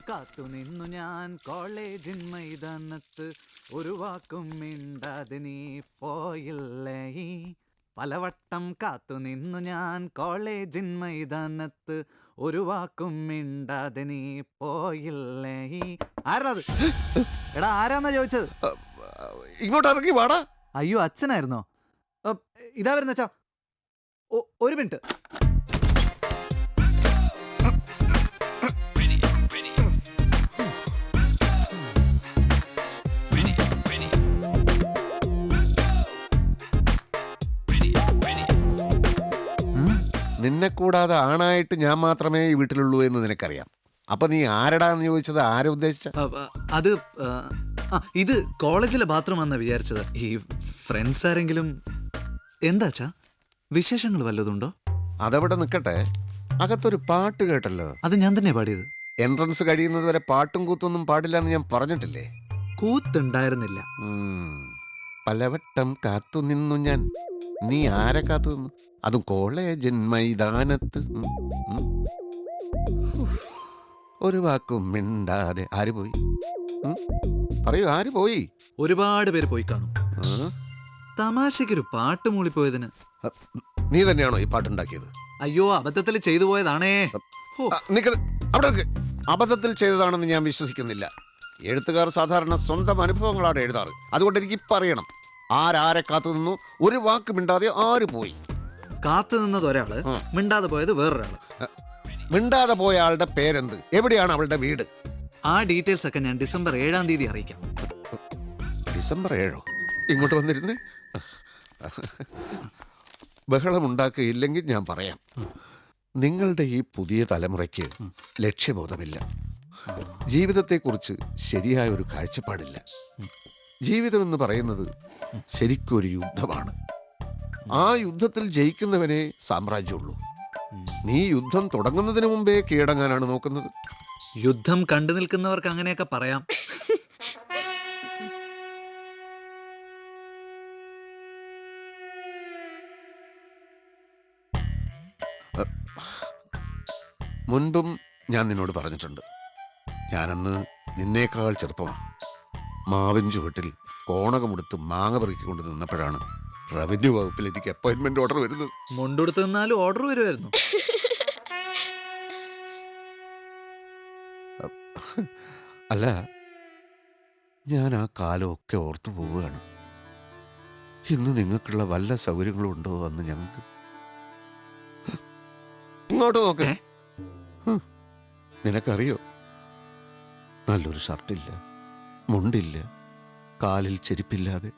കാത്തു നിന്നു ഞാൻ കോളേജിൻ മൈതാനത്ത്, ഒരു വാക്കും മിണ്ടാതെ നീ പോയില്ലേ. പലവട്ടം കാത്തു നിന്നു ഞാൻ കോളേജിൻ മൈതാനത്ത്, ഒരു വാക്കും മിണ്ടാതെ നീ പോയില്ലേ. ആരാത്? എടാ ആരാന്നാ ചോദിച്ചത്? ഇങ്ങോട്ട് ഇറങ്ങി വാടാ. അയ്യോ അച്ഛനായിരുന്നോ? ഇതാ വരുന്ന അച്ഛാ, ഒരു മിനിറ്റ്. നിന്നെ കൂടാതെ ആണായിട്ട് ഞാൻ മാത്രമേ ഈ വീട്ടിലുള്ളൂ എന്ന് നിനക്കറിയാം. അപ്പൊ നീ ആരടാന്ന് ചോദിച്ചത് ആരെ ഉദ്ദേശിച്ച? അത് ഇത് കോളേജിലെ ബാത്റൂം ആണെന്നാ വിചാരിച്ചത്. ഈ ഫ്രണ്ട്സ് ആരെങ്കിലും? എന്താച്ചാ വിശേഷങ്ങൾ വല്ലതുണ്ടോ? അതവിടെ നിൽക്കട്ടെ, അകത്തൊരു പാട്ട് കേട്ടല്ലോ. അത് ഞാൻ തന്നെ പാടിയത്. എൻട്രൻസ് കഴിയുന്നത് വരെ പാട്ടും കൂത്തൊന്നും പാടില്ല എന്ന് ഞാൻ പറഞ്ഞിട്ടില്ലേ? കൂത്തുണ്ടായിരുന്നില്ല. പലവട്ടം കാത്തു നിന്നു ഞാൻ. നീ ആരെ കാത്തു നിന്നു? അതും കോളേജിൻ മൈതാനത്ത്. ഒരു വാക്കും മിണ്ടാതെ. ആര് പോയി? പറയൂ, ആര് പോയി? ഒരുപാട് പേര് പോയി കാണും. തമാശക്കൊരു പാട്ട് മൂളിപ്പോയതിന്. നീ തന്നെയാണോ ഈ പാട്ടുണ്ടാക്കിയത്? അയ്യോ, അബദ്ധത്തിൽ ചെയ്തു പോയതാണേ. അവിടെ അബദ്ധത്തിൽ ചെയ്തതാണെന്ന് ഞാൻ വിശ്വസിക്കുന്നില്ല. എഴുത്തുകാർ സാധാരണ സ്വന്തം അനുഭവങ്ങളാണ് എഴുതാറ്. അതുകൊണ്ട് എനിക്ക് പറയണം, ആരാരെ കാത്തു നിന്നു? ഒരു വാക്ക് മിണ്ടാതെ ആര് പോയി? കാത്തു നിന്നത് ഒരാള്, മിണ്ടാതെ പോയത് വേറൊരാള്. മിണ്ടാതെ പോയ ആളുടെ പേരെന്ത്? എവിടെയാണ് അവളുടെ വീട്? ആ ഡീറ്റെയിൽസ് ഒക്കെ ഞാൻ ഡിസംബർ 7-ാം തീയതി അറിയിക്കാം. ഡിസംബർ 7? ഇങ്ങോട്ട് വന്നിരുന്നേ. ബഹളമുണ്ടാക്കുകയില്ലെങ്കിൽ ഞാൻ പറയാം. നിങ്ങളുടെ ഈ പുതിയ തലമുറയ്ക്ക് ലക്ഷ്യബോധമില്ല. ജീവിതത്തെക്കുറിച്ച് ശരിയായ ഒരു കാഴ്ചപ്പാടില്ല. ജീവിതം എന്ന് പറയുന്നത് ശരിക്കൊരു യുദ്ധമാണ്. ആ യുദ്ധത്തിൽ ജയിക്കുന്നവനെ സാമ്രാജ്യമുള്ളൂ. നീ യുദ്ധം തുടങ്ങുന്നതിന് മുമ്പേ കീഴടങ്ങാനാണ് നോക്കുന്നത്. യുദ്ധം കണ്ടു നിൽക്കുന്നവർക്ക് അങ്ങനെയൊക്കെ പറയാം. മുൻപും ഞാൻ നിന്നോട് പറഞ്ഞിട്ടുണ്ട്, ഞാനന്ന് നിന്നേക്കാൾ ചെറുപ്പമാണ്. മാവിൻ ചുവട്ടിൽ കോണകമെടുത്ത് മാങ്ങ പെറുക്കിക്കൊണ്ട് നിന്നപ്പോഴാണ് റവന്യൂ വകുപ്പിൽ എനിക്ക് അപ്പോയിന്റ്മെന്റ് ഓർഡർ വരുന്നത്. മുണ്ടെടുത്ത് നിന്നാലും ഓർഡർ വരുമായിരുന്നു. അല്ല, ഞാൻ ആ കാലമൊക്കെ ഓർത്തു പോവുകയാണ്. ഇന്ന് നിങ്ങൾക്കുള്ള വല്ല സൗകര്യങ്ങളും ഉണ്ടോ അന്ന് ഞങ്ങൾക്ക്? ഇങ്ങോട്ട് നോക്ക്. നിനക്കറിയോ, നല്ലൊരു ഷർട്ടില്ല, മുണ്ടില്ല, കാലിൽ ചെരുപ്പില്ലാതെ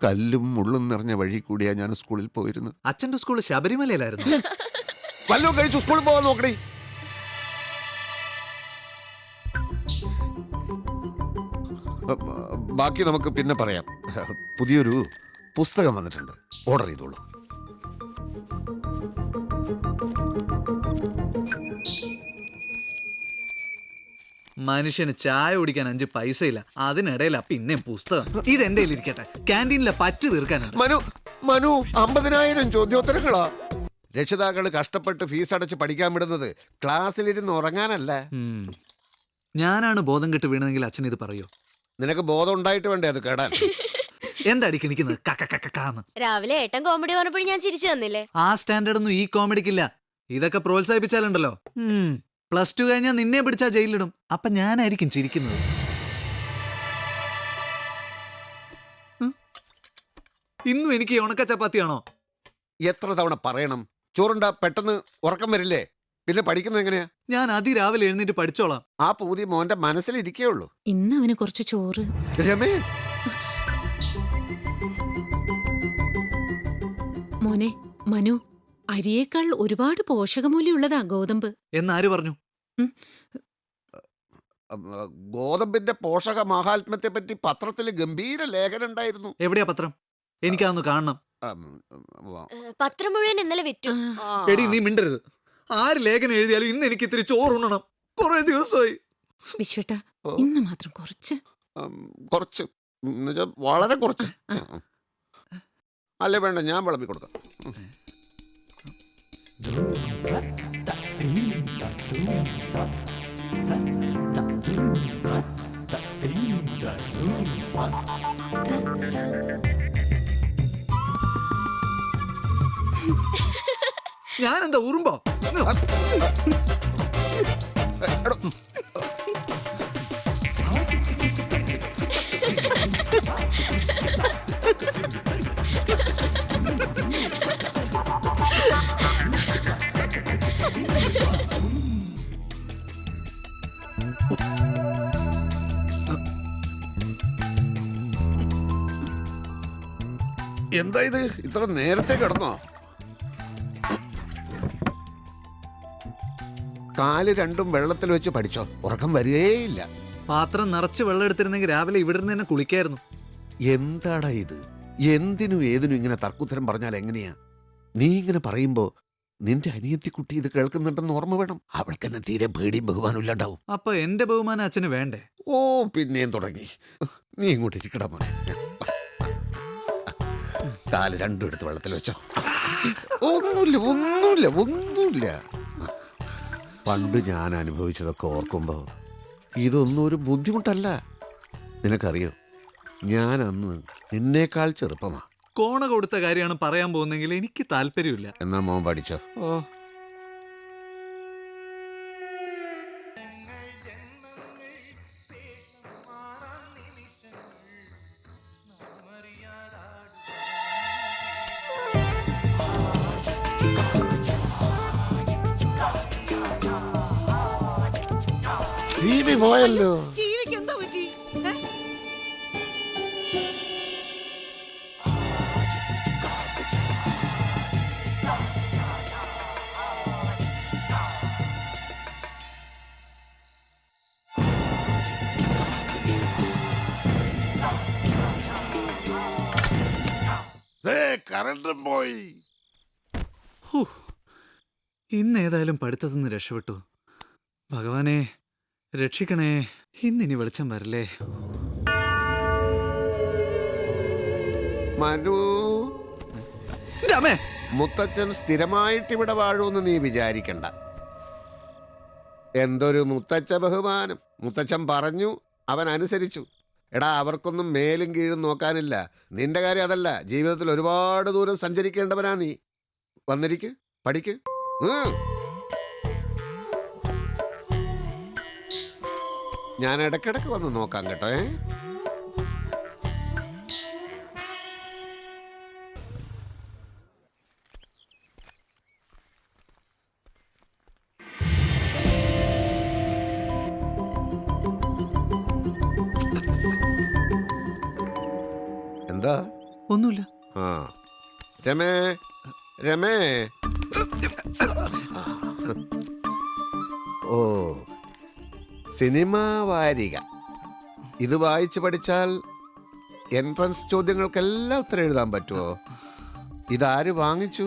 കല്ലും മുള്ളും നിറഞ്ഞ വഴി കൂടിയാ ഞാൻ സ്കൂളിൽ പോയിരുന്നത്. അച്ഛന്റെ സ്കൂൾ ശബരിമലയിലായിരുന്നു. വല്ലതും കഴിച്ചു സ്കൂളിൽ പോകാൻ നോക്കണേ. ബാക്കി നമുക്ക് പിന്നെ പറയാം. പുതിയൊരു പുസ്തകം വന്നിട്ടുണ്ട്, ഓർഡർ ചെയ്തോളൂ. മനുഷ്യന് ചായ കുടിക്കാൻ 5 പൈസയില്ല, അതിനിടയിലാ പിന്നെയും പുസ്തകം. ഇതെന്റെ ഇരിക്കട്ടെ, ക്യാൻറ്റീനിലെ പറ്റ് തീർക്കാനുണ്ട്. മനു 50,000 ചോദ്യോത്തരങ്ങളാ. രക്ഷിതാക്കള് കഷ്ടപ്പെട്ട് ഫീസ് അടച്ച് പഠിക്കാൻ വിടുന്നത് ക്ലാസ്സിലിരുന്ന് ഉറങ്ങാനല്ല. ഞാനാണ് ബോധം കെട്ട് വീണതെങ്കിൽ അച്ഛൻ ഇത് പറയോ? നിനക്ക് ബോധം ഉണ്ടായിട്ട് വേണ്ടേ അത് കേടാൻ? എന്താടി കിണിക്കുന്നത്? രാവിലെ ഏട്ടൻ കോമഡി പറഞ്ഞപ്പോഴും ഞാൻ ചിരിച്ചു തന്നില്ലേ? ആ സ്റ്റാൻഡേർഡ് ഒന്നും ഈ കോമഡിക്കില്ല. ഇതൊക്കെ പ്രോത്സാഹിപ്പിച്ചാലുണ്ടല്ലോ, +2 കഴിഞ്ഞാൽ നിന്നെ പിടിച്ചാ ജയിലിലിടും. അപ്പൊ ഞാനായിരിക്കും ചിരിക്കുന്നത്. ഇന്നും എനിക്ക് ഉണക്ക ചപ്പാത്തിയാണോ? എത്ര തവണ പറയണം? ചോറുണ്ടാ പെട്ടെന്ന് ഉറക്കം വരില്ലേ? പിന്നെ പഠിക്കുന്നത് എങ്ങനെയാ? ഞാൻ അതിരാവിലെ എഴുന്നേറ്റ് പഠിച്ചോളാം. ആ പൂതി മോന്റെ മനസ്സിലിരിക്കേ ഉള്ളൂ. ഇന്ന് അവന് കുറച്ച് ചോറ്. രമേ, മോനെ മനു, അരിയേക്കാൾ ഒരുപാട് പോഷകമൂല്യമുള്ളതാ ഗോതമ്പ്. എന്നാര് പറഞ്ഞു? ഗോതമ്പിന്റെ പോഷക മഹാത്മ്യത്തെ പറ്റി പത്രത്തിൽ ഗംഭീര ലേഖനം ഉണ്ടായിരുന്നു. എവിടെയാ പത്രം? എനിക്കതൊന്ന് കാണണം. പത്രം മുഴുവൻ ഇന്നലെ വിറ്റു. എടി നീ മിണ്ടരുത്. ആര് ലേഖനം എഴുതിയാലും ഇന്ന് എനിക്ക് ഇത്തിരി ചോറുണ്ണണം. കുറെ ദിവസമായി. വിശ്വട്ട, ഇന്ന് മാത്രം കുറച്ച് വളരെ കുറച്ച്. അല്ലേ വേണ്ട, ഞാൻ വിളമ്പി കൊടുക്കാം. ഞാനെന്താ ഉറുമ്പോ? എന്താ ഇത് ഇത്ര നേരത്തെ കിടന്നോ? കാല് രണ്ടും വെള്ളത്തിൽ വെച്ച് പഠിച്ചോ, ഉറക്കം വരികയില്ല. പാത്രം നിറച്ച് വെള്ളം എടുത്തിരുന്നെങ്കിൽ രാവിലെ ഇവിടെ നിന്ന് തന്നെ കുളിക്കായിരുന്നു. എന്താടാ ഇത്? എന്തിനും ഏതിനും ഇങ്ങനെ തർക്കുത്തരം പറഞ്ഞാൽ എങ്ങനെയാ? നീ ഇങ്ങനെ പറയുമ്പോ നിന്റെ അനിയത്തിക്കുട്ടി ഇത് കേൾക്കുന്നുണ്ടെന്ന് ഓർമ്മ വേണം. അവൾക്ക് എന്നെ തീരെ പേടിയും ബഹുമാനം ഇല്ലാണ്ടാവും. അപ്പൊ എന്റെ ബഹുമാനം അച്ഛന് വേണ്ടേ? ഓ, പിന്നെയും തുടങ്ങി. നീ ഇങ്ങോട്ട് ഇരിക്കടാ മോനെ. കാല് രണ്ടും എടുത്ത് വെള്ളത്തിൽ വെച്ചോ. ഒന്നുമില്ല ഒന്നുമില്ല ഒന്നുമില്ല. പണ്ട് ഞാൻ അനുഭവിച്ചതൊക്കെ ഓർക്കുമ്പോ ഇതൊന്നും ഒരു ബുദ്ധിമുട്ടല്ല. നിനക്കറിയോ, ഞാൻ അന്ന് നിന്നേക്കാൾ ചെറുപ്പമാ. കോണ കൊടുത്ത കാര്യമാണ് പറയാൻ പോകുന്നെങ്കിൽ എനിക്ക് താല്പര്യമില്ല. എന്നാ മോൻ പഠിച്ചോ. ഓ, ടിവി പോയല്ലോ. കറണ്ടും പോയി. ഇന്ന് ഏതായാലും പഠിത്തത്തിൽ നിന്ന് രക്ഷപ്പെട്ടു. ഭഗവാനെ രക്ഷിക്കണേ. ഇന്നിനി വെളിച്ചം വരല്ലേ. മനു, രാമേ, മുത്തച്ഛൻ സ്ഥിരമായിട്ട് ഇവിടെ വാഴൂന്ന് നീ വിചാരിക്കണ്ട. എന്തൊരു മുത്തച്ഛ ബഹുമാനം. മുത്തച്ഛൻ പറഞ്ഞു, അവൻ അനുസരിച്ചു. എടാ, അവർക്കൊന്നും മേലും കീഴും നോക്കാനില്ല. നിന്റെ കാര്യം അതല്ല. ജീവിതത്തിൽ ഒരുപാട് ദൂരം സഞ്ചരിക്കേണ്ടവനാ നീ. വന്നിരിക്ക്, പഠിക്ക്. ഞാൻ ഇടയ്ക്കിടയ്ക്ക് വന്ന് നോക്കാം കേട്ടോ. എന്താ? ഒന്നുമില്ല. ആ, രമേ രമേ. ഓ, സിനിമ വാരിക. ഇത് വായിച്ച് പഠിച്ചാൽ എൻട്രൻസ് ചോദ്യങ്ങൾക്കെല്ലാം ഉത്തരം എഴുതാൻ പറ്റുമോ? ഇതാര് വാങ്ങിച്ചു?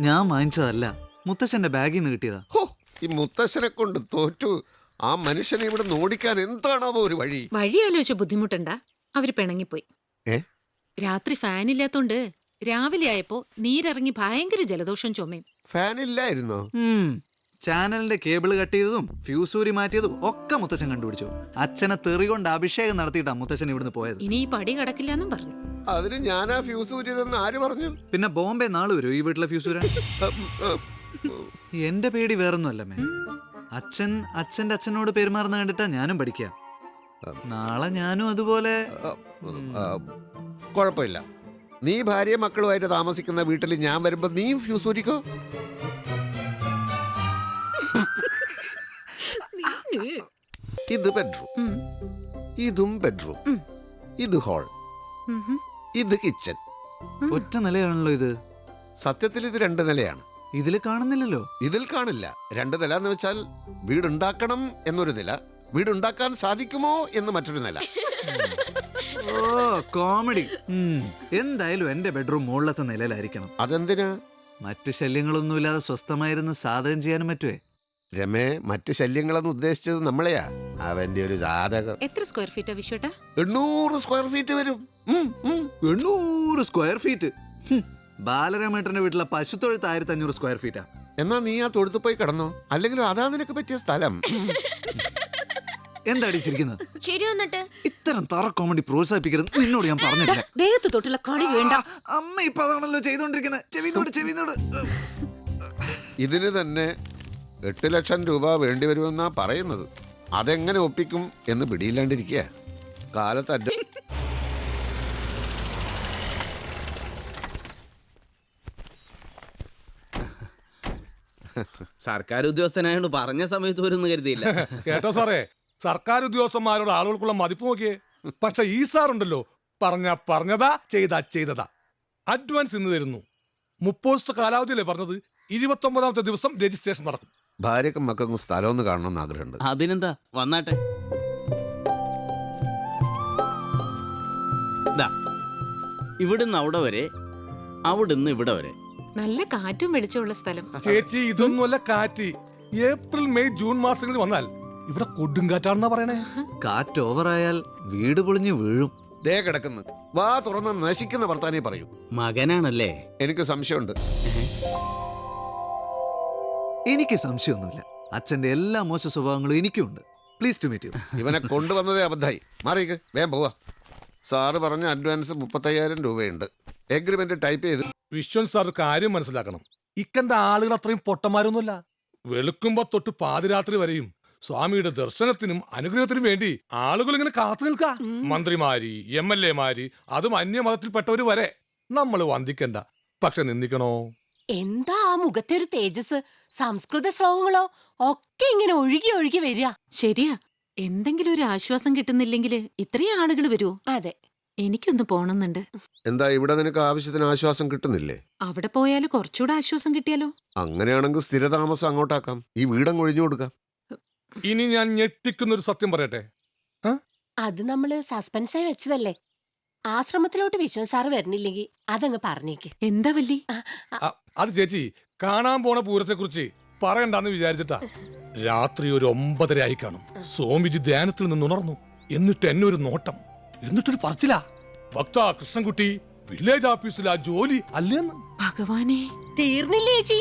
ഞാൻ വാങ്ങിച്ചതല്ല, മുത്തശ്ശന്റെ ബാഗിൽ നിന്ന് കിട്ടിയതാ. ഹോ, ഈ മുത്തശ്ശനെ കൊണ്ട് തോറ്റു. ആ മനുഷ്യനെ ഇവിടെ ഓടിക്കാൻ എന്താണോ ഒരു വഴി? വഴി ആലോചിച്ച് ബുദ്ധിമുട്ടണ്ട. അവര് പിണങ്ങിപ്പോയി. ഏ? രാത്രി ഫാനില്ലാത്തോണ്ട് രാവിലെ ആയപ്പോ നീരിറങ്ങി ഭയങ്കര ജലദോഷം ചുമയും. ഫാൻ ഇല്ലായിരുന്നോ? ചാനലിന്റെ കേബിൾ കട്ട് ചെയ്തതും ഫ്യൂസൂരി മാറ്റിയതും ഒക്കെ മുത്തച്ഛൻ കണ്ടുപിടിച്ചു. അച്ഛനെ തെറി കൊണ്ട് അഭിഷേകം നടത്തിയിട്ടാ മുത്തച്ഛൻ ഇവിടുന്ന് പോയത്. ഇനി ഈ പടി കടക്കില്ലെന്നും പറഞ്ഞു. അതിന് ഞാനാ ഫ്യൂസ് ഊരിയതെന്ന് ആര് പറഞ്ഞു? പിന്നെ ബോംബെ നാളെ വരും ഈ വീട്ടിലെ ഫ്യൂസൂരാൻ. എന്റെ പേടി വേറൊന്നുമല്ലമ്മേ. അച്ഛന്റെ അച്ഛനോട് പെരുമാറുന്ന കണ്ടിട്ടാ ഞാനും പഠിക്കുക. നാളെ ഞാനും അതുപോലെ. കുഴപ്പമില്ല. നീ ഭാര്യ മക്കളുമായിട്ട് താമസിക്കുന്ന വീട്ടിൽ ഞാൻ വരുമ്പോ നീയും ഫ്യൂസ് ഊരിക്കോ. ഇത് ബെഡ്റൂം, ഇതും ബെഡ്റൂം, ഇത് ഹാൾ, ഇത് കിച്ചൺ. ഒറ്റ നിലയാണല്ലോ ഇത്. സത്യത്തിൽ ഇത് 2 നിലയാണ്. ഇതിൽ കാണുന്നില്ലല്ലോ. ഇതിൽ കാണില്ല. 2 നില എന്ന് വെച്ചാൽ വീടുണ്ടാക്കണം എന്നൊരു നില, വീടുണ്ടാക്കാൻ സാധിക്കുമോ എന്ന് മറ്റൊരു നില. ഓ, കോമഡി. എന്തായാലും എന്റെ ബെഡ്റൂം മുകളിലത്തെ നിലയിലായിരിക്കണം. അതെന്തിനാ? മറ്റ് ശല്യങ്ങളൊന്നുമില്ലാതെ സ്വസ്ഥമായിരുന്ന് സാധകം ചെയ്യാനും പറ്റുവേ. രമേ, മറ്റ് ശല്യങ്ങളെന്ന് ഉദ്ദേശിച്ചത് നമ്മളെയാ. അവന്റെ ഒരു ജാതകം. എത്ര സ്ക്വയർ ഫീറ്റാ വിശ്വട്ടാ? 800 സ്ക്വയർ ഫീറ്റ് വരും. 800 സ്ക്വയർ ഫീറ്റ്. ബാലരാമേട്ടന്റെ വീട്ടിലെ പശുത്തൊഴുത്ത് 1500 സ്ക്വയർ ഫീറ്റാ. എന്നാ നീ ആ തൊഴുത്ത് പോയി കിടന്നോ. അല്ലെങ്കിലും അതാ നിനക്ക് പറ്റിയ സ്ഥലം. എന്താ അടിച്ചിരിക്കുന്നത്? ശരി വന്നിട്ട് ഇത്തരം തറ കോമഡി പ്രോത്സാഹിപ്പിക്കരുത് നിന്നോട് ഞാൻ പറഞ്ഞിട്ടില്ല. ദേഹത്ത് തൊട്ടുള്ള കളി വേണ്ട. അമ്മ ഇപ്പൊ അതാണല്ലോ ചെയ്തോണ്ടിരിക്കുന്നത്. ചെവിനോട്. ഇതിന് തന്നെ 8 ലക്ഷം രൂപ വേണ്ടി വരുമെന്നാ പറയുന്നത്. അതെങ്ങനെ ഒപ്പിക്കും എന്ന് പിടിയില്ലാണ്ടിരിക്കുക. കാലത്ത് സർക്കാർ ഉദ്യോഗസ്ഥനായോണ്ട് പറഞ്ഞ സമയത്ത് വരുമെന്ന് കരുതിയില്ല. കേട്ടോ സാറേ, സർക്കാർ ഉദ്യോഗസ്ഥന്മാരോട് ആളുകൾക്കുള്ള മതിപ്പ് നോക്കിയേ. പക്ഷെ ഈ സാറുണ്ടല്ലോ, പറഞ്ഞതാ ചെയ്തതാ. അഡ്വാൻസ് ഇന്ന് തരുന്നു. 30 ദിവസത്തെ കാലാവധിയല്ലേ പറഞ്ഞത്. 29ാമത്തെ ദിവസം രജിസ്ട്രേഷൻ നടക്കും. ഭാര്യക്കും മക്കൾക്കും സ്ഥലം ഒന്ന് കാണണമെന്ന് ആഗ്രഹമുണ്ട്. അതിനെന്താ, വന്നാട്ടെ. ദാ, ഇവിടുന്ന് അവിടെ വരെ, അവിടുന്ന് ഇവിടെ വരെ. നല്ല കാറ്റും വെളിച്ചമുള്ള സ്ഥലം. ചേച്ചി, ഇതൊന്നുമല്ല കാറ്റ്. ഏപ്രിൽ മെയ് ജൂൺ മാസങ്ങളിൽ വന്നാൽ ഇവിടെ കൊടുങ്കാറ്റാണെന്നാ പറയണേ. കാറ്റ് ഓവറായാൽ വീട് പൊളിഞ്ഞു വീഴും. ദേ കിടക്കുന്നു. വാ തുറന്ന് നശിക്കുന്ന വർത്താനേ പറയൂ. മകനാണല്ലേ? എനിക്ക് സംശയമുണ്ട്. എനിക്ക് സംശയമൊന്നുമില്ല. അച്ഛന്റെ എല്ലാ മോശ സ്വഭാവങ്ങളും എനിക്കുണ്ട്. Please to meet you. ഇവനെ കൊണ്ടുവന്നതേ അബദ്ധായി. മാറിക്ക്, വേഗം പോവാ. സാറ് പറഞ്ഞ അഡ്വാൻസ് 35,000 രൂപയുണ്ട്. എഗ്രിമെന്റ് ടൈപ്പ് ചെയ്ത്. വിശ്വൻ സാർ കാര്യം മനസ്സിലാക്കണം. ഇക്കണ്ട ആളുകൾ അത്രയും പൊട്ടന്മാരൊന്നുമല്ല. വെളുക്കുമ്പോ തൊട്ട് പാതിരാത്രി വരെയും സ്വാമിയുടെ ദർശനത്തിനും അനുഗ്രഹത്തിനും വേണ്ടി ആളുകൾ ഇങ്ങനെ കാത്തു നിൽക്ക. മന്ത്രിമാര്, MLA മാര്, അതും അന്യമതത്തിൽപ്പെട്ടവര് വരെ. നമ്മൾ വന്ദിക്കണ്ട, പക്ഷെ നിന്ദിക്കണോ? എന്താ ആ മുഖത്തെ ഒരു തേജസ്? സംസ്കൃത ശ്ലോകങ്ങളോ ഒക്കെ ഇങ്ങനെ ഒഴുകി ഒഴുകി വരിക. ശരിയാ, എന്തെങ്കിലും ഒരു ആശ്വാസം കിട്ടുന്നില്ലെങ്കിൽ ഇത്രയും ആളുകൾ വരുമോ? അതെ, എനിക്കൊന്ന് പോണമെന്നുണ്ട്. എന്താ ഇവിടെ നിനക്ക് ആവശ്യത്തിന് ആശ്വാസം കിട്ടുന്നില്ലേ? അവിടെ പോയാൽ കുറച്ചുകൂടെ ആശ്വാസം കിട്ടിയാലോ? അങ്ങനെയാണെങ്കിൽ സ്ഥിരതാമസം അങ്ങോട്ടാക്കാം. ഈ വീടങ്ങ് ഒഴിഞ്ഞു കൊടുക്കാം. ഇനി ഞാൻ ഞെട്ടിക്കുന്നൊരു സത്യം പറയട്ടെ. അത് നമ്മള് സസ്പെൻസായി വെച്ചതല്ലേ. ആശ്രമത്തിലോട്ട് വിശ്വൻ സാറ് വരുന്നില്ലെങ്കിൽ അതങ്ങ് പറഞ്ഞേക്ക്. എന്താ വല്ലി? അത് ചേച്ചി, കാണാൻ പോണ പൂരത്തെ കുറിച്ച് പറയണ്ടെന്ന് വിചാരിച്ചിട്ടാ. രാത്രി ഒരു 9:30 ആയി കാണും. സ്വാമിജി ധ്യാനത്തിൽ നിന്ന് ഉണർന്നു. എന്നിട്ട് എന്നെ ഒരു നോട്ടം, എന്നിട്ടൊരു പറച്ചില്ല. ഭക്ത കൃഷ്ണൻകുട്ടി, വില്ലേജ് ഓഫീസിൽ ആ ജോലി അല്ലേന്ന്. ഭഗവാനെ, തീർന്നില്ലേ ചേച്ചി?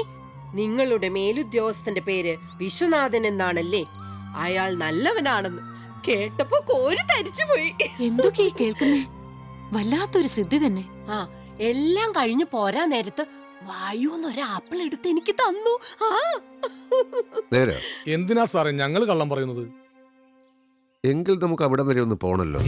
നിങ്ങളുടെ മേലുദ്യോഗസ്ഥന്റെ പേര് വിശ്വനാഥൻ എന്നാണല്ലേ? അയാൾ നല്ലവനാണെന്ന് കേട്ടപ്പോ കോരി തരിച്ചുപോയി. എന്തൊക്കെയാ കേൾക്കുന്നേ? വല്ലാത്തൊരു സിദ്ധി തന്നെ. ആ, എല്ലാം കഴിഞ്ഞു പോരാ നേരത്ത് വായുന്നൊരു ആപ്പിൾ എടുത്ത് എനിക്ക് തന്നു. ആ, നേരെ എന്തിനാ സാറേ ഞങ്ങൾ കള്ളം പറയുന്നത്? എങ്കിൽ നമുക്ക് അവിടം വരെ ഒന്ന് പോണല്ലോ.